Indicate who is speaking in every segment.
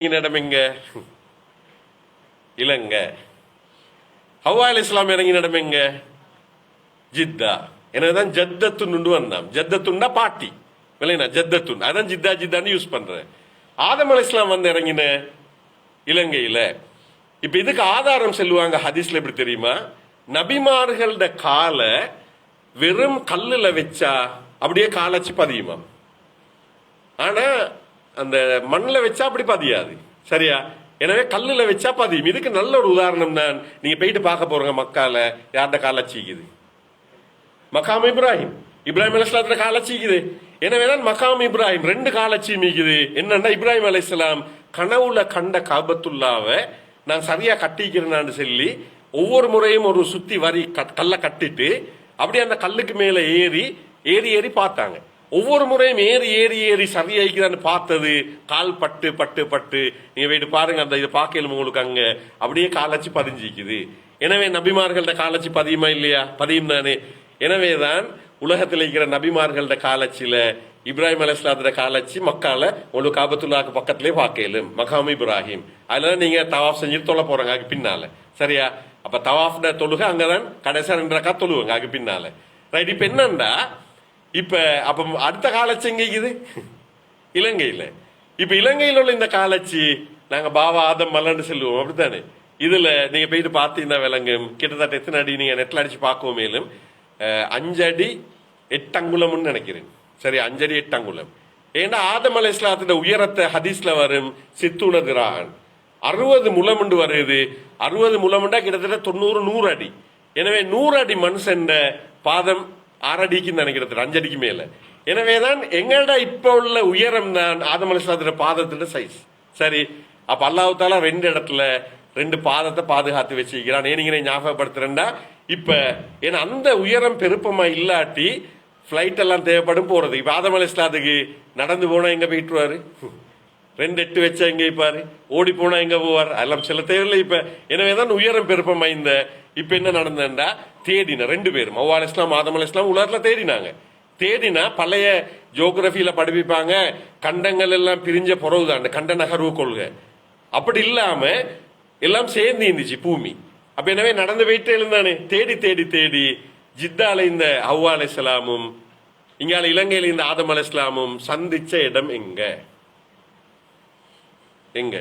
Speaker 1: இடம் எங்க? இலங்கை. ஹவ்வா அலைஹிஸ்ஸலாம் இறங்கின இடம் எங்க? ஜித்தா. எனவேதான் ஜத்தத்துன்னு வந்தான். ஜத்தத்துன்னா பாட்டி இல்லைனா ஜத்தத்துன், அதான் ஜித்தா ஜித்தான்னு யூஸ் பண்றேன். ஆதம் அலைஹிஸ்ஸலாம் வந்து இறங்கின இலங்கையில. இப்ப இதுக்கு ஆதாரம் சொல்லுவாங்க ஹதீஸ்ல. எப்படி தெரியுமா? நபிமார்களோட காலை வெறும் கல்லுல வச்சா அப்படியே காலச்சு பதியுமா, ஆனா அந்த மண்ணில் வச்சா அப்படி பதியாது. சரியா? எனவே கல்லுல வச்சா பதியும். இதுக்கு நல்ல ஒரு உதாரணம் தான். நீங்க போயிட்டு பார்க்க போறீங்க மக்கால யார்ட காலச்சிக்குது? மகாம் இப்ராஹிம். இப்ராஹிம் அலைஹிஸ்ஸலாத்துல காலச்சிக்குது. எனவே தான் மகாம் இப்ராஹிம் ரெண்டு காலச்சி மீக்குது. என்னன்னா இப்ராஹிம் அலைஹிஸ்ஸலாம் கனவுல கண்ட காபத்துல்லாவை நான் சரியா கட்டிக்கிறேன்னு சொல்லி ஒவ்வொரு முறையும் ஒரு சுத்தி வரி கல்லை கட்டிட்டு அப்படியே அந்த கல்லுக்கு மேல ஏறி ஏறி ஏறி பார்த்தாங்க. ஒவ்வொரு முறையும் ஏறி ஏறி ஏறி சரியாயிக்குதான்னு பார்த்தது கால் பட்டு பட்டு பட்டு. நீங்க போயிட்டு பாருங்க, அந்த இதை பார்க்கலும் உங்களுக்கு அங்க அப்படியே காலச்சு பதிஞ்சிக்குது. எனவே நபிமார்கள்ட காலச்சு பதியுமா இல்லையா? பதியும் தானே. எனவேதான் உலகத்தில் இருக்கிற நபிமார்கள்ட காலச்சில இப்ராஹிம் அலைஹிஸ்ஸலாத்தோட காலச்சி மக்கால உங்களுக்கு காபத்துல்லாக்கு பக்கத்திலே பார்க்கலும் மகாம் இப்ராஹிம். அதனால நீங்க தவாஃப் செஞ்சு தொலை போறாங்க அதுக்கு பின்னால. சரியா? அப்ப தவாஃப்ட தொழுக அங்கதான் கடைசியா 2 ரக்காத் தொழுவாங்க அதுக்கு பின்னால. ரைட். இப்ப என்னண்டா, இப்ப அப்ப அடுத்த காலச்சி எங்கிக்குது? இலங்கையில. இப்ப இலங்கையில் உள்ள இந்த காலச்சி நாங்க பாவா ஆதம் மல்லன்னு சொல்லுவோம், அப்படித்தானே? இதுல நீங்க போயிட்டு பார்த்தீங்கன்னா விளங்கும். கிட்டத்தட்ட எத்தனை அடி நீங்க நெட்ல அடிச்சு பார்க்கவும் மேலும் 5 அடி 8 அங்குலம்னு நினைக்கிறேன். சரி, 5 அடி 8 அங்குலம். ஏன்னா ஆதம் அலைஹிஸ்ஸலாத்தோட உயரத்தை ஹதீஸ்ல வரும் சித்தூன திரான் 60 முலம் வருது. 60 முலம்ண்டா கிட்டத்தட்ட 90-100 அடி. எனவே 100 அடி மனுஷன் பாதம் 6 அடிக்கு நினைக்கிறது, 5 அடிக்கு மேல. எனவேதான் எங்கட இப்ப உள்ள உயரம் தான் ஆதம் அலைஹிஸ்ஸலாத்தோட பாதத்தோட சைஸ். சரி, அப்ப அல்லாஹ் தஆலா 2 இடத்துல 2 பாதத்தை பாதுகாத்து வச்சிருக்கிறான். நீங்க ஞாபகப்படுத்துறேன்டா இப்ப ஏன்னா அந்த உயரம் பெருப்பமா இல்லாட்டி பிளைட் எல்லாம் தேவைப்படும் போறது. இப்ப ஆதம் அலைஹிஸ்ஸலாத்துக்கு நடந்து போனா எங்க போயிட்டுருவாரு? 2 எட்டு வச்சா எங்க இருப்பாரு? ஓடி போனா எங்க போவார்? அதெல்லாம் சில தேவையில்லை இப்ப. எனவேதான் உயரம் பெருப்பமா இந்த. இப்ப என்ன நடந்தா தேடின 2 பேரும் ஹவ்வா அலைஹிஸ்ஸலாம் ஆதம் அலைஹிஸ்ஸலாம் உலகத்துல தேடினாங்க. தேடினா பழைய ஜியோகிராபியில படிப்பாங்க, கண்டங்கள் எல்லாம் பிரிஞ்ச பொறவுதான் கண்ட நகர்வு கொள்கை. அப்படி இல்லாம எல்லாம் சேர்ந்து இருந்துச்சு பூமி. அப்ப எனவே நடந்து போயிட்டே இருந்தானே தேடி தேடி தேடி ஜித்தால இந்த ஹவ்வா அலைஹிஸ்ஸலாமும் இங்கால இலங்கையில இந்த ஆதம் அலைஹிஸ்ஸலாமும் சந்திச்ச இடம் எங்க? எங்க?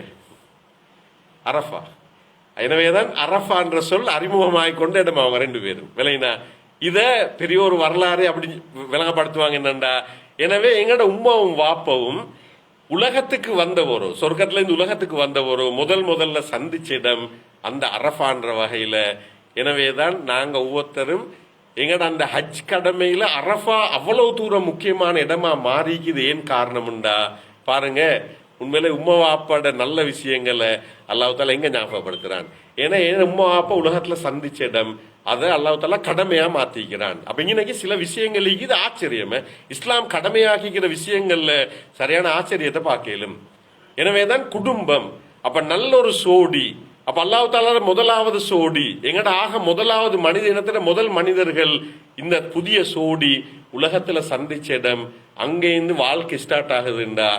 Speaker 1: அரஃபா. எனவேதான் அரஃபா என்ற சொல் அறிமுகமாகிக் கொண்ட இடம் அவங்க 2 பேரும். விளையினா இத பெரிய ஒரு வரலாறு அப்படி விளங்கப்படுத்துவாங்க. என்னண்டா, எனவே எங்கட உம்மாவும் வாப்பவும் உலகத்துக்கு வந்தவரோ, சொர்க்கத்துல இருந்து உலகத்துக்கு வந்தவரோ முதல்ல சந்திச்ச இடம் அந்த அரஃபான்ற வகையில. எனவேதான் நாங்க ஒவ்வொருத்தரும் எங்கட அந்த ஹஜ் கடமையில அரஃபா அவ்வளவு தூரம் முக்கியமான இடமா மாறிக்குது. ஏன் காரணம்டா பாருங்க, உண்மையிலே உம்மா வாப்பாட நல்ல விஷயங்களை அல்லாஹ் தஆலா எங்க ஞாபகப்படுத்துறான். ஏன்னா உம்மா வாப்பா உலகத்துல சந்திச்ச இடம் அதை அல்லாஹ் தஆலா கடமையா மாத்திக்கிறான். அப்ப இன்னைக்கு சில விஷயங்கள் இது ஆச்சரியமே. இஸ்லாம் கடமையாக்கிக்கிற விஷயங்கள்ல சரியான ஆச்சரியத்தை பார்க்கலும். எனவேதான் குடும்பம் அப்ப நல்ல ஒரு சோடி. அப்ப அல்லாஹ் தஆலா முதலாவது சோடி எங்கட முதலாவது மனித இனத்துல முதல் மனிதர்கள் இந்த புதிய சோடி உலகத்துல சந்திச்ச இடம். அங்கேருந்து வாழ்க்கை ஸ்டார்ட் ஆகுதுண்டா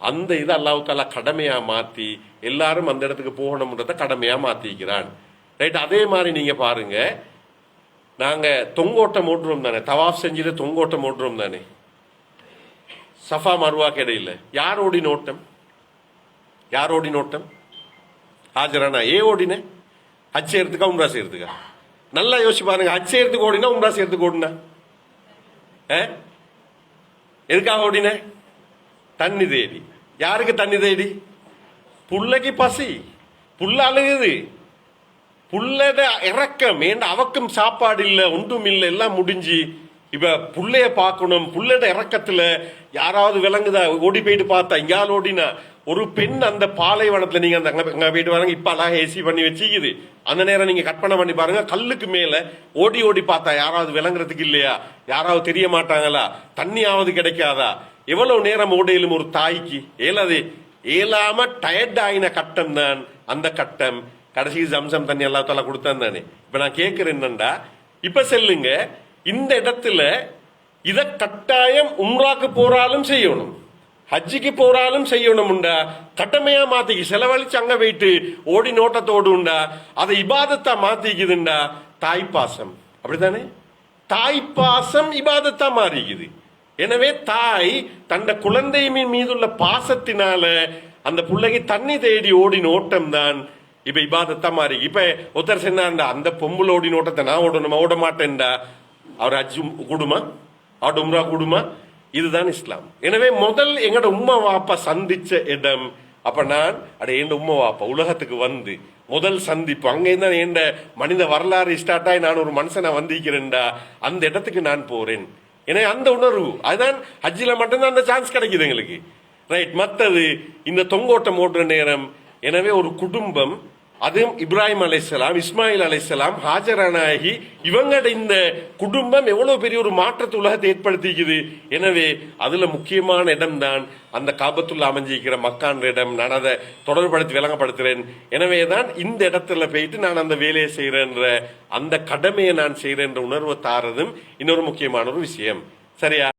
Speaker 1: அந்த இது அல்லாஹ் தஆலா கடமையா மாத்தி எல்லாரும் அந்த இடத்துக்கு போகணும்ன்றத கடமையா மாத்திக்கிறான். ரைட். அதே மாதிரி நீங்க பாருங்க, நாங்க தொங்கோட்டம் ஓட்டுறோம் தானே, தவாஃப் செஞ்சுட்டு தொங்கோட்டம் ஓட்டுறோம் தானே சஃபா மர்வாக்கு இடையில. யார் ஓடின ஓட்டம்? யார் ஓடின ஓட்டம்? ஹாஜரானா ஏ ஓடின? ஹஜ் செய்யறதுக்கா உம்ரா செய்யறதுக்கா? நல்லா யோசிச்சு பாருங்க. ஹஜ் செய்யறதுக்கு ஓடினா உம்ரா செய்யறதுக்கு ஓடினா? எதுக்காக ஓடின? தண்ணி தேடி. யாருக்கு தண்ணி தேடி? புள்ளைக்கு பசி, புள்ள அழுகுது, புள்ளட இறக்கம். ஏன்னா அவக்கும் சாப்பாடு இல்ல, ஒன்றும் இல்லை, எல்லாம் முடிஞ்சு. இப்ப புள்ளைய பார்க்கணும். புள்ளட இறக்கத்துல யாராவது விளங்குதா? ஓடி போயிட்டு பார்த்தா இங்கால ஓடினா ஒரு பெண் அந்த பாலைவனத்துல நீங்க அந்த போயிட்டு வராங்க. இப்ப அழகா ஏசி பண்ணி வச்சுக்குது. அந்த நேரம் நீங்க கற்பனை பண்ணி பாருங்க, கல்லுக்கு மேல ஓடி ஓடி பார்த்தா யாராவது விளங்குறதுக்கு இல்லையா? யாராவது தெரிய மாட்டாங்களா? தண்ணியாவது கிடைக்காதா? எவ்வளவு நேரம் ஓடையிலும் ஒரு தாய்க்கு ஏலாது. ஏலாம டயர்ட் ஆயின கட்டம் தான் அந்த கட்டம். கடைசி ஜம்சம் தண்ணி அல்லாஹ் தஆலா கொடுத்தான் தானே. இப்ப நான் கேட்கிறேன் என்னண்டா, இப்ப செல்லுங்க இந்த இடத்துல இத கட்டாயம் உம்ராக்கு போறாலும் செய்யணும், ஹஜ்ஜிக்கு போறாலும் செய்யணும் உண்டா, கடமையா மாத்திக்கு செலவழிச்சு அங்க போயிட்டு ஓடி நோட்டத்தோடு உண்டா, அதை இபாதத்தா மாத்திக்குதுண்டா, தாய்ப்பாசம். அப்படித்தானே? தாய்ப்பாசம் இபாதத்தா மாறிக்குது. எனவே தாய் தந்த குழந்தை மீதுள்ள பாசத்தினால அந்த பிள்ளைக்கு தண்ணி தேடி ஓடின ஓட்டம் தான் இப்ப இபாதத்தா மாறி. இப்ப ஒருத்தர் சொன்னார்டா, அந்த பொம்புல ஓடின ஓட்டத்தை நான் ஓடணுமா, ஓட மாட்டேன்டா, அவர் ஹஜ்ஜு கூடுமா, அவர் உம்ரா கூடுமா? இதுதான் இஸ்லாம். எனவே முதல் எங்கட உம்மா வாப்பா சந்திச்ச இடம். அப்ப நான் என் உம்மா வாப்பா உலகத்துக்கு வந்து முதல் சந்திப்பு அங்கேதான் என் மனித வரலாறு ஸ்டார்ட் ஆகி நான் ஒரு மனுஷனை வந்திக்கிறேன்டா, அந்த இடத்துக்கு நான் போறேன். எனவே அந்த உணர்வு அதுதான் ஹஜ்ஜில மட்டும்தான் அந்த சான்ஸ் கிடைக்குது எங்களுக்கு. ரைட். மற்றது இந்த தொங்கோட்டம் ஓடுற நேரம். எனவே ஒரு குடும்பம், அதுவும் இப்ராஹிம் அலைஹிஸ்ஸலாம், இஸ்மாயில் அலைஹிஸ்ஸலாம், ஹாஜரா நாயகி, இவங்கட இந்த குடும்பம் எவ்வளவு பெரிய ஒரு மாற்றத்தை உலகத்தை ஏற்படுத்திக்குது. எனவே அதுல முக்கியமான இடம் தான் அந்த காபத்துள்ள அமைஞ்சிக்கிற மக்கான் இடம். நான் அதை தொடர்படுத்தி விளங்கப்படுத்துறேன். எனவேதான் இந்த இடத்துல போயிட்டு நான் அந்த வேலையை செய்யறேன்ற அந்த கடமையை நான் செய்யறேன்ற உணர்வை தாரதும் இன்னொரு முக்கியமான ஒரு விஷயம். சரியா?